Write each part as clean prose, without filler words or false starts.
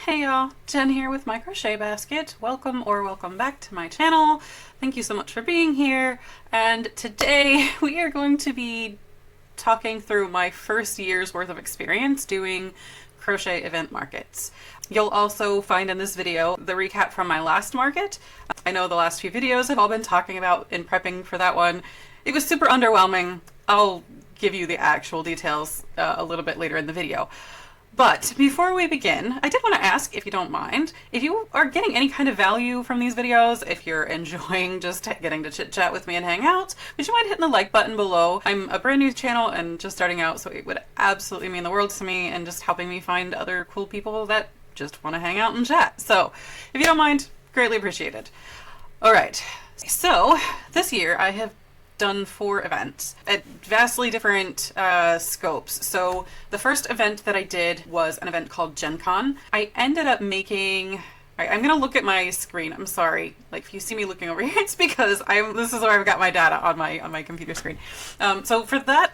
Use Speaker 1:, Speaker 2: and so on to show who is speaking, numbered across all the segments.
Speaker 1: Hey y'all, Jen here with My Crochet Basket. Welcome or welcome back to my channel. Thank you so much for being here. And today we are going to be talking through my first year's worth of experience doing crochet event markets. You'll also find in this video the recap from my last market. I know the last few videos I've all been talking about in prepping for that one. It was super underwhelming. I'll give you the actual details a little bit later in the video. But before we begin, I did want to ask, if you don't mind, if you are getting any kind of value from these videos, if you're enjoying just getting to chit chat with me and hang out, would you mind hitting the like button below? I'm a brand new channel and just starting out, so it would absolutely mean the world to me and just helping me find other cool people that just want to hang out and chat. So if you don't mind, greatly appreciated. All right, so this year I have done 4 events at vastly different scopes. So the first event that I did was an event called Gen Con. I ended up making, I'm gonna look at my screen. I'm sorry, like if you see me looking over here, it's because this is where I've got my data on my computer screen. So for that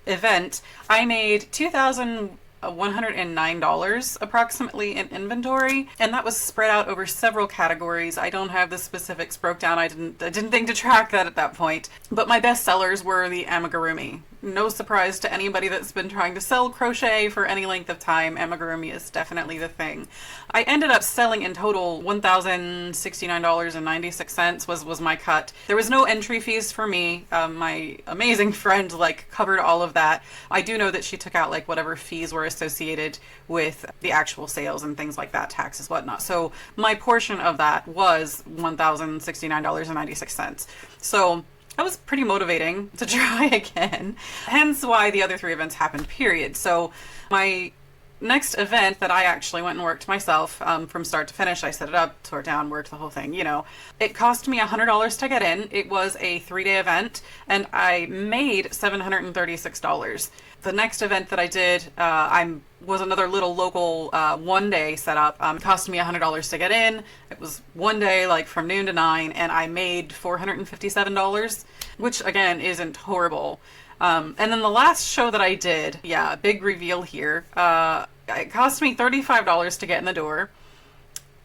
Speaker 1: event, I made $2,109 approximately in inventory, and that was spread out over several categories. I don't have the specifics broke down. I didn't think to track that at that point. But my best sellers were the amigurumi. No surprise to anybody that's been trying to sell crochet for any length of time, amigurumi is definitely the thing. I ended up selling in total $1,069.96 was my cut. There was no entry fees for me. My amazing friend covered all of that. I do know that she took out whatever fees were associated with the actual sales and things like that, taxes, whatnot. So my portion of that was $1,069.96. So that was pretty motivating to try again, hence why the other 3 events happened, period. So my next event that I actually went and worked myself from start to finish, I set it up, tore it down, worked the whole thing, you know. It cost me $100 to get in. It was a 3-day event and I made $736. The next event that I did was another little local 1-day setup. It cost me $100 to get in. It was 1 day, from noon to 9, and I made $457, which again isn't horrible. And then the last show that I did, yeah, big reveal here. It cost me $35 to get in the door.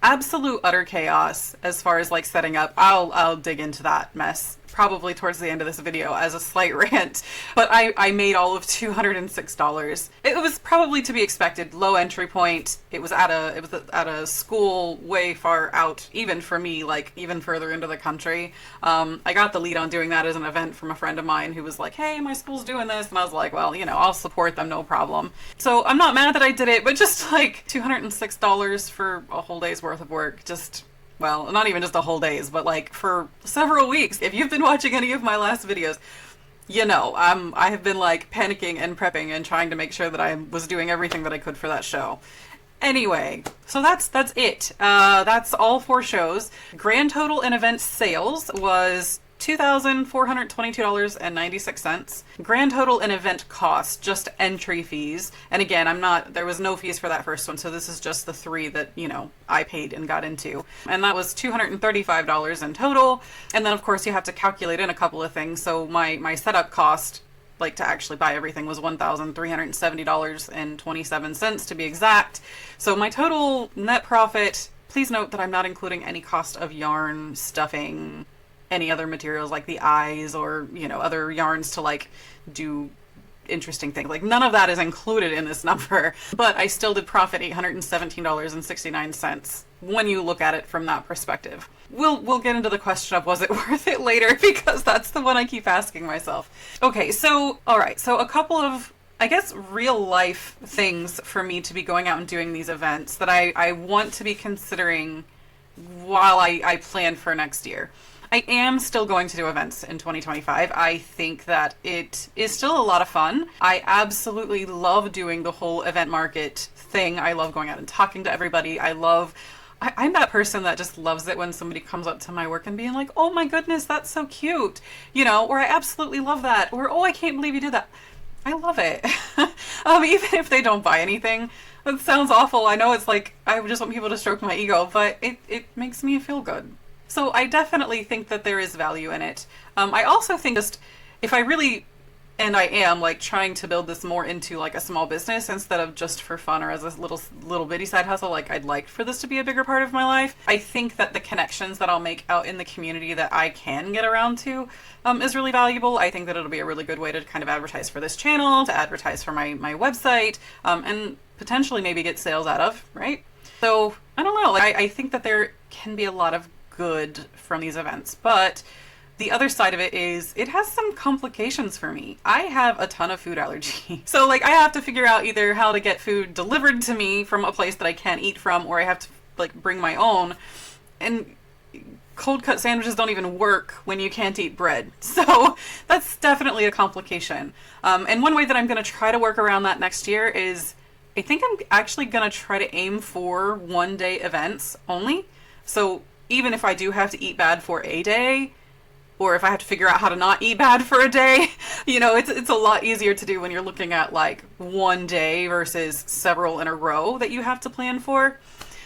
Speaker 1: Absolute utter chaos as far as setting up. I'll dig into that mess probably towards the end of this video as a slight rant, but I made all of $206. It was probably to be expected. Low entry point. It was at a school way far out, even for me, even further into the country. I got the lead on doing that as an event from a friend of mine who was like, hey, my school's doing this, and I was like, well, I'll support them, no problem. So I'm not mad that I did it, but just $206 for a whole day's worth of work, just, well, not even just a whole day's, but for several weeks. If you've been watching any of my last videos, I have been panicking and prepping and trying to make sure that I was doing everything that I could for that show. Anyway, so that's it. That's all 4 shows. Grand total in event sales was $2,422.96. Grand total in event cost, just entry fees. And again, there was no fees for that first one, so this is just the 3 that, I paid and got into. And that was $235 in total. And then of course you have to calculate in a couple of things. So my setup cost, to actually buy everything, was $1,370.27 to be exact. So my total net profit, please note that I'm not including any cost of yarn, stuffing, any other materials like the eyes or, other yarns to do interesting things. None of that is included in this number, but I still did profit $817.69 when you look at it from that perspective. We'll get into the question of was it worth it later, because that's the one I keep asking myself. Okay, so, all right, so a couple of, I guess, real life things for me to be going out and doing these events that I want to be considering while I plan for next year. I am still going to do events in 2025. I think that it is still a lot of fun. I absolutely love doing the whole event market thing. I love going out and talking to everybody. I'm that person that just loves it when somebody comes up to my work and being like, oh my goodness, that's so cute. Or I absolutely love that. Or, oh, I can't believe you did that. I love it. Even if they don't buy anything. That sounds awful. I know it's I just want people to stroke my ego, but it makes me feel good. So I definitely think that there is value in it. I also think just if I really And I am like trying to build this more into like a small business instead of just for fun or as a little bitty side hustle. Like I'd like for this to be a bigger part of my life. I think that the connections that I'll make out in the community that I can get around to is really valuable. I think that it'll be a really good way to kind of advertise for this channel, to advertise for my website, and potentially maybe get sales out of, right? So I don't know. Like, I think that there can be a lot of good from these events, but the other side of it is it has some complications for me. I have a ton of food allergy. So like I have to figure out either how to get food delivered to me from a place that I can't eat from, or I have to like bring my own. And cold cut sandwiches don't even work when you can't eat bread. So that's definitely a complication. And one way that I'm going to try to work around that next year is I think I'm actually going to try to aim for one-day events only. So even if I do have to eat bad for a day, or if I have to figure out how to not eat bad for a day, you know, it's a lot easier to do when you're looking at like one day versus several in a row that you have to plan for.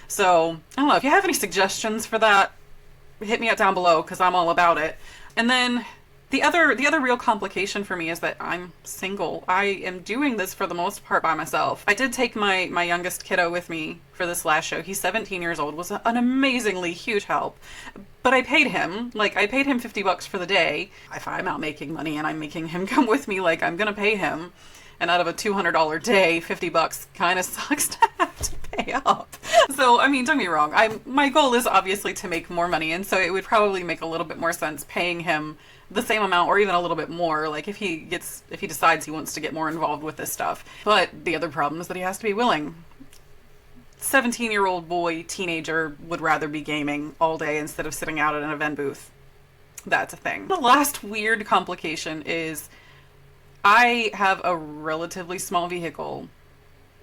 Speaker 1: So I don't know, if you have any suggestions for that, hit me up down below because I'm all about it. And then the other real complication for me is that I'm single. I am doing this for the most part by myself. I did take my youngest kiddo with me for this last show. He's 17 years old, was an amazingly huge help. But I paid him, like I paid him $50 for the day. If I'm out making money and I'm making him come with me, like I'm gonna pay him. And out of a $200 day, $50 kind of sucks to have to pay up. So, I mean, don't get me wrong. My goal is obviously to make more money. And so it would probably make a little bit more sense paying him the same amount or even a little bit more, like if he decides he wants to get more involved with this stuff. But the other problem is that he has to be willing. 17-year-old boy, teenager, would rather be gaming all day instead of sitting out at an event booth. That's a thing. The last weird complication is I have a relatively small vehicle.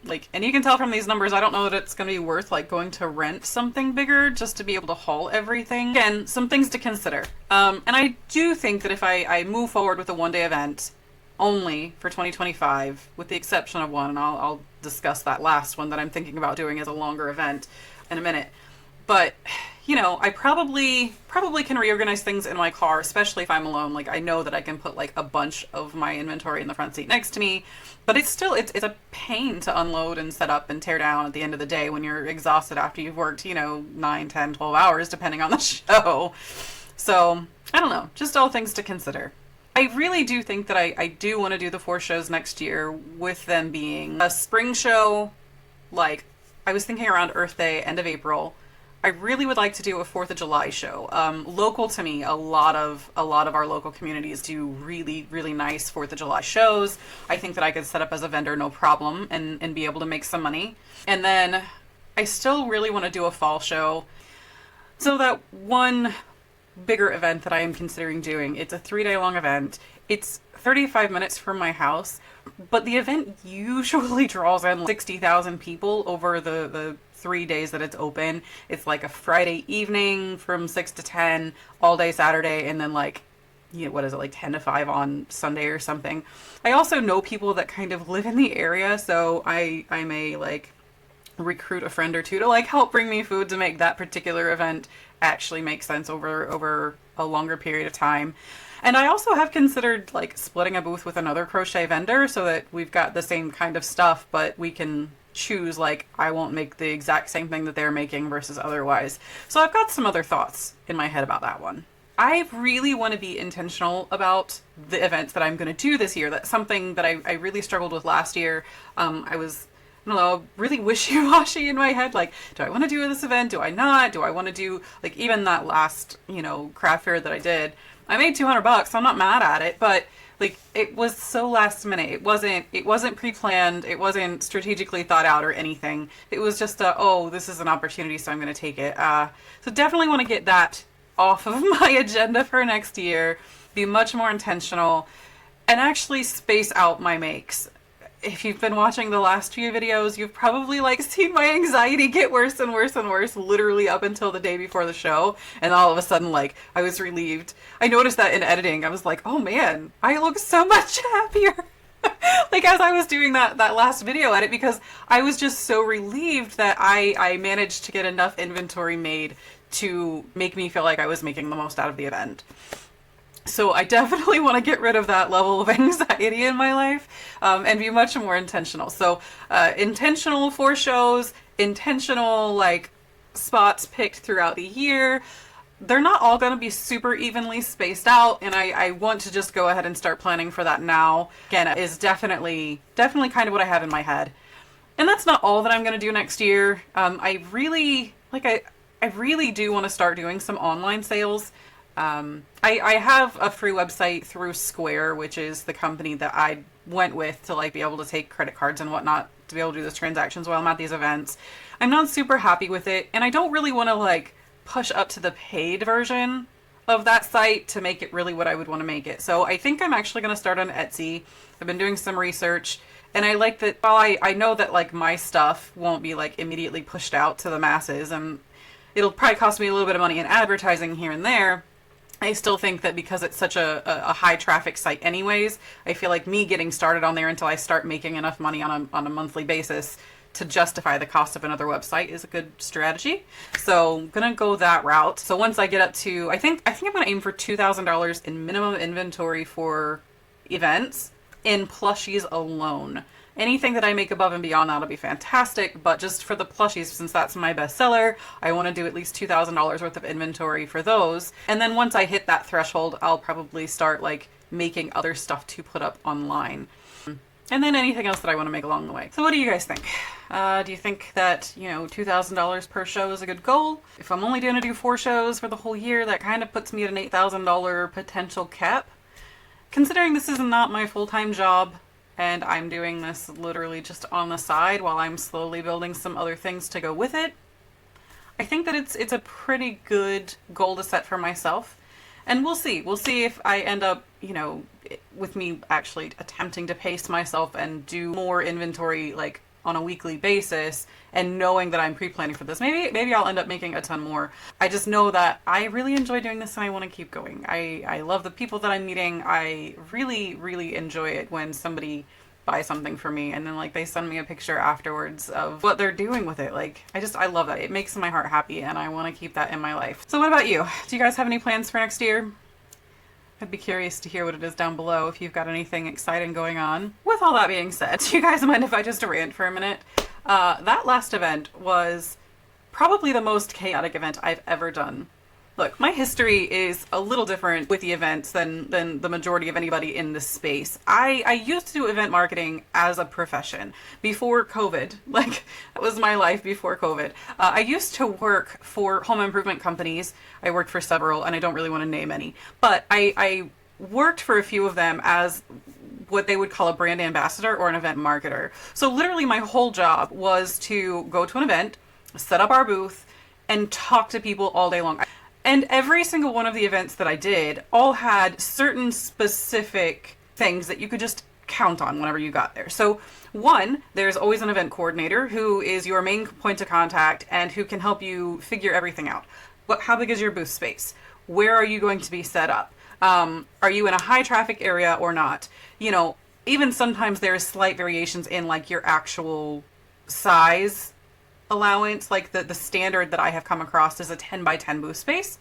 Speaker 1: Like, and you can tell from these numbers, I don't know that it's going to be worth like going to rent something bigger just to be able to haul everything. Again, some things to consider. And I do think that if I move forward with a one-day event only for 2025, with the exception of one, and I'll discuss that last one that I'm thinking about doing as a longer event in a minute. But, you know, I probably can reorganize things in my car, especially if I'm alone. Like, I know that I can put like a bunch of my inventory in the front seat next to me, but it's a pain to unload and set up and tear down at the end of the day when you're exhausted after you've worked, you know, 9, 10, 12 hours, depending on the show. So I don't know, just all things to consider. I really do think that I do want to do the 4 shows next year, with them being a spring show. Like, I was thinking around Earth Day, end of April. I really would like to do a 4th of July show. Local to me, a lot of our local communities do really, really nice 4th of July shows. I think that I could set up as a vendor no problem and be able to make some money. And then I still really want to do a fall show. So that one bigger event that I am considering doing, it's a 3-day long event. It's 35 minutes from my house, but the event usually draws in 60,000 people over the 3 days that it's open. It's like a Friday evening from 6 to 10, all day Saturday, and then like, you know, what is it, like 10 to 5 on Sunday or something. I also know people that kind of live in the area, so I may like recruit a friend or two to like help bring me food to make that particular event actually make sense over a longer period of time. And I also have considered like splitting a booth with another crochet vendor so that we've got the same kind of stuff, but we can choose, like, I won't make the exact same thing that they're making versus otherwise. So I've got some other thoughts in my head about that one. I really want to be intentional about the events that I'm going to do this year. That's something that I really struggled with last year. I don't know, really wishy-washy in my head. Like, do I want to do this event? Do I not? Do I want to do, like, even that last, you know, craft fair that I did? I made $200, so I'm not mad at it, but like, it was so last minute. It wasn't pre-planned. It wasn't strategically thought out or anything. It was just oh, this is an opportunity, so I'm going to take it. So definitely want to get that off of my agenda for next year, be much more intentional, and actually space out my makes. If you've been watching the last few videos, you've probably like seen my anxiety get worse and worse and worse, literally up until the day before the show. And all of a sudden, like, I was relieved. I noticed that in editing. I was like, oh man, I look so much happier. Like, as I was doing that last video edit, because I was just so relieved that I managed to get enough inventory made to make me feel like I was making the most out of the event. So I definitely want to get rid of that level of anxiety in my life, and be much more intentional. So intentional for shows, intentional like spots picked throughout the year. They're not all going to be super evenly spaced out, and I want to just go ahead and start planning for that now. Again, is definitely kind of what I have in my head. And that's not all that I'm going to do next year. I really do want to start doing some online sales. I have a free website through Square, which is the company that I went with to like be able to take credit cards and whatnot to be able to do those transactions while I'm at these events. I'm not super happy with it, and I don't really want to like push up to the paid version of that site to make it really what I would want to make it. So I think I'm actually going to start on Etsy. I've been doing some research, and I like that while I know that like my stuff won't be like immediately pushed out to the masses, and it'll probably cost me a little bit of money in advertising here and there, I still think that because it's such a high traffic site anyways, I feel like me getting started on there until I start making enough money on a monthly basis to justify the cost of another website is a good strategy. So I'm gonna go that route. So once I get up to, I think I'm gonna aim for $2,000 in minimum inventory for events in plushies alone. Anything that I make above and beyond that'll be fantastic, but just for the plushies, since that's my bestseller, I want to do at least $2,000 worth of inventory for those. And then once I hit that threshold, I'll probably start like making other stuff to put up online. And then anything else that I want to make along the way. So what do you guys think? Do you think that, you know, $2,000 per show is a good goal? If I'm only going to do 4 shows for the whole year, that kind of puts me at an $8,000 potential cap. Considering this is not my full-time job, and I'm doing this literally just on the side while I'm slowly building some other things to go with it, I think that it's a pretty good goal to set for myself. And we'll see. We'll see if I end up, you know, with me actually attempting to pace myself and do more inventory like on a weekly basis, and knowing that I'm pre-planning for this. Maybe I'll end up making a ton more. I just know that I really enjoy doing this and I want to keep going. I love the people that I'm meeting. I really enjoy it when somebody buys something for me and then like they send me a picture afterwards of what they're doing with it. Like I love that. It makes my heart happy, and I want to keep that in my life. So what about you? Do you guys have any plans for next year? I'd be curious to hear what it is down below if you've got anything exciting going on. With all that being said, do you guys mind if I just rant for a minute? That last event was probably the most chaotic event I've ever done. Look, my history is a little different with the events than the majority of anybody in this space. I used to do event marketing as a profession before COVID. Like, that was my life before COVID. I used to work for home improvement companies. I worked for several, and I don't really want to name any. But I worked for a few of them as what they would call a brand ambassador or an event marketer. So literally my whole job was to go to an event, set up our booth, and talk to people all day long. And every single one of the events that I did all had certain specific things that you could just count on whenever you got there. So one, there's always an event coordinator who is your main point of contact and who can help you figure everything out. How big is your booth space? Where are you going to be set up? Are you in a high traffic area or not? You know, even sometimes there's slight variations in like your actual size allowance. Like the standard that I have come across is a 10 by 10 booth space.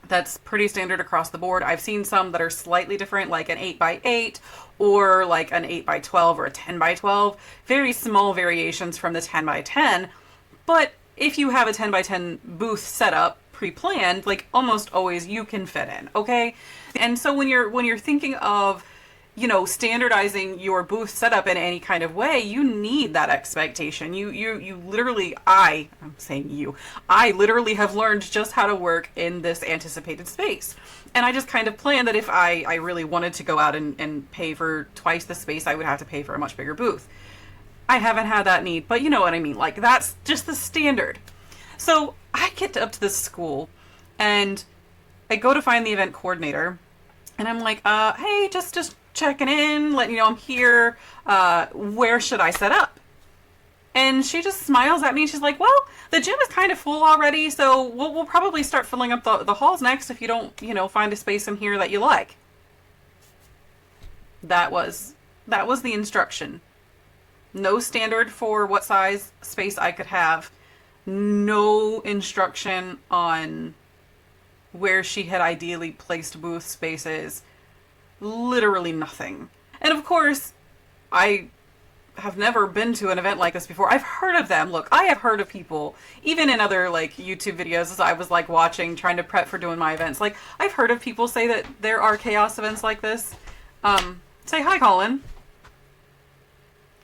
Speaker 1: That's pretty standard across the board. I've seen some that are slightly different, like an 8 by 8 or like an 8 by 12 or a 10 by 12. Very small variations from the 10 by 10. But if you have a 10 by 10 booth setup pre-planned, like almost always you can fit in, okay? And so when you're thinking of, you know, standardizing your booth setup in any kind of way, you need that expectation. You literally, I literally have learned just how to work in this anticipated space. And I just kind of planned that if I really wanted to go out and pay for twice the space, I would have to pay for a much bigger booth. I haven't had that need, but you know what I mean. Like, that's just the standard. So I get up to this school and I go to find the event coordinator, and I'm like, hey, just checking in, letting you know I'm here. Where should I set up? And she just smiles at me. She's like, well, the gym is kind of full already, so we'll probably start filling up the halls next if you don't, you know, find a space in here that you like. That was the instruction. No standard for what size space I could have. No instruction on where she had ideally placed booth spaces. Literally nothing. And of course, I have never been to an event like this before. I've heard of them. Look, I have heard of people, even in other like YouTube videos as I was like watching, trying to prep for doing my events. Like, I've heard of people say that there are chaos events like this. Say hi, Colin.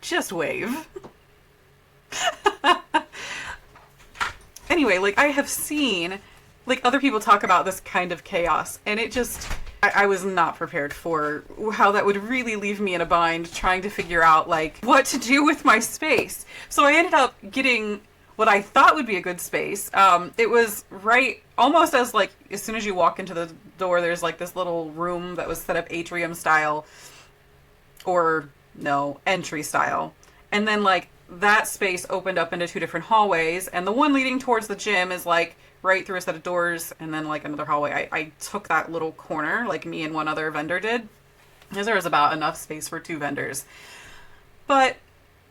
Speaker 1: Just wave. Anyway, like, I have seen like other people talk about this kind of chaos, and it just, I was not prepared for how that would really leave me in a bind trying to figure out like what to do with my space. So I ended up getting what I thought would be a good space. It was right almost as like as soon as you walk into the door, there's like this little room that was set up atrium style, or no, entry style. And then like that space opened up into two different hallways, and the one leading towards the gym is like right through a set of doors, and then like another hallway. I took that little corner, like me and one other vendor did, because there was about enough space for two vendors. But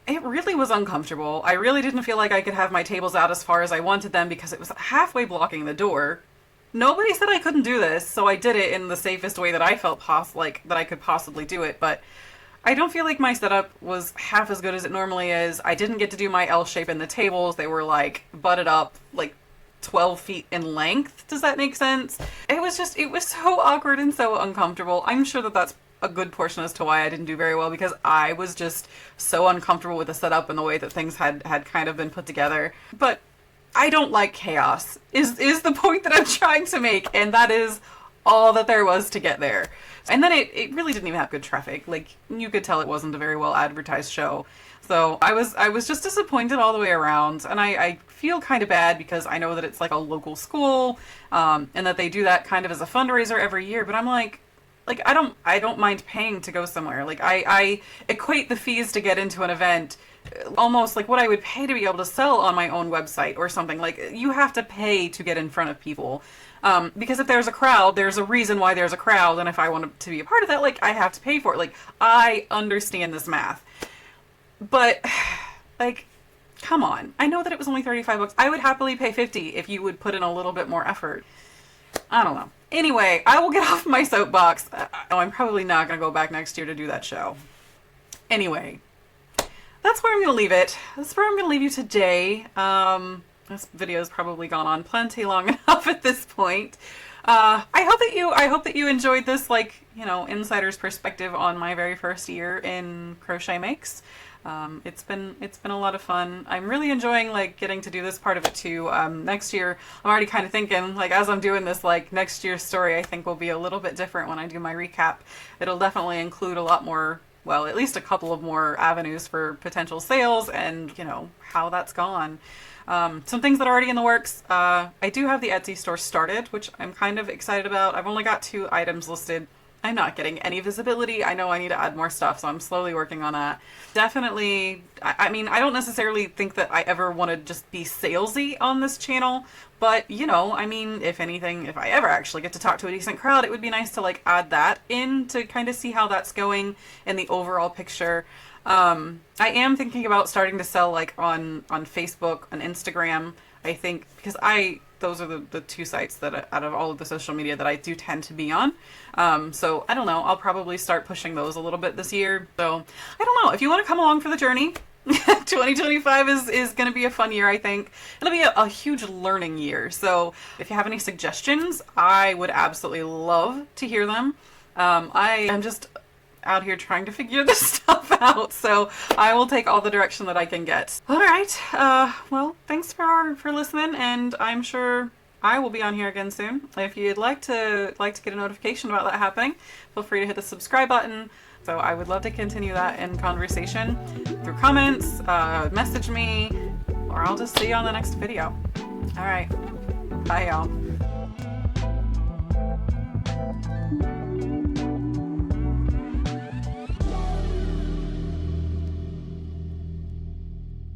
Speaker 1: it really was uncomfortable. I really didn't feel like I could have my tables out as far as I wanted them because it was halfway blocking the door. Nobody said I couldn't do this, so I did it in the safest way that I felt that I could possibly do it. But I don't feel like my setup was half as good as it normally is. I didn't get to do my L shape in the tables. They were like butted up, like 12 feet in length. Does that make sense? It was so awkward and so uncomfortable. I'm sure that that's a good portion as to why I didn't do very well, because I was just so uncomfortable with the setup and the way that things had kind of been put together. But I don't like chaos, is the point that I'm trying to make, and that is all that there was to get there. And then it really didn't even have good traffic. Like, you could tell it wasn't a very well advertised show. So I was just disappointed all the way around, and I feel kind of bad because I know that it's like a local school, and that they do that kind of as a fundraiser every year. But I'm like I don't mind paying to go somewhere. Like I equate the fees to get into an event almost like what I would pay to be able to sell on my own website or something. Like, you have to pay to get in front of people. Because if there's a crowd, there's a reason why there's a crowd, and if I want to be a part of that, like, I have to pay for it. Like, I understand this math. But, like, come on. I know that it was only $35. I would happily pay $50 if you would put in a little bit more effort. I don't know. Anyway, I will get off my soapbox. I'm probably not going to go back next year to do that show. Anyway, that's where I'm going to leave it. That's where I'm going to leave you today. This video's probably gone on plenty long enough at this point. I hope that you enjoyed this, like, you know, insider's perspective on my very first year in Crochet Makes. It's been a lot of fun. I'm really enjoying like getting to do this part of it too. Next year, I'm already kind of thinking, like, as I'm doing this, like, next year's story I think will be a little bit different when I do my recap. It'll definitely include a lot more, well, at least a couple of more avenues for potential sales and, you know, how that's gone. Some things that are already in the works. I do have the Etsy store started, which I'm kind of excited about. I've only got 2 items listed. I'm not getting any visibility. I know I need to add more stuff, so I'm slowly working on that. Definitely, I mean, I don't necessarily think that I ever want to just be salesy on this channel, but, you know, I mean, if anything, if I ever actually get to talk to a decent crowd, it would be nice to, like, add that in to kind of see how that's going in the overall picture. I am thinking about starting to sell, like, on Facebook, on Instagram, I think, because those are the 2 sites that out of all of the social media that I do tend to be on. So I don't know, I'll probably start pushing those a little bit this year. So I don't know, if you want to come along for the journey, 2025 is going to be a fun year, I think. It'll be a huge learning year. So if you have any suggestions, I would absolutely love to hear them. I am just out here trying to figure this stuff out, so I will take all the direction that I can get. All right, well, thanks for listening, and I'm sure I will be on here again soon. If you'd like to get a notification about that happening, feel free to hit the subscribe button. So I would love to continue that in conversation through comments, message me, or I'll just see you on the next video. All right, bye y'all.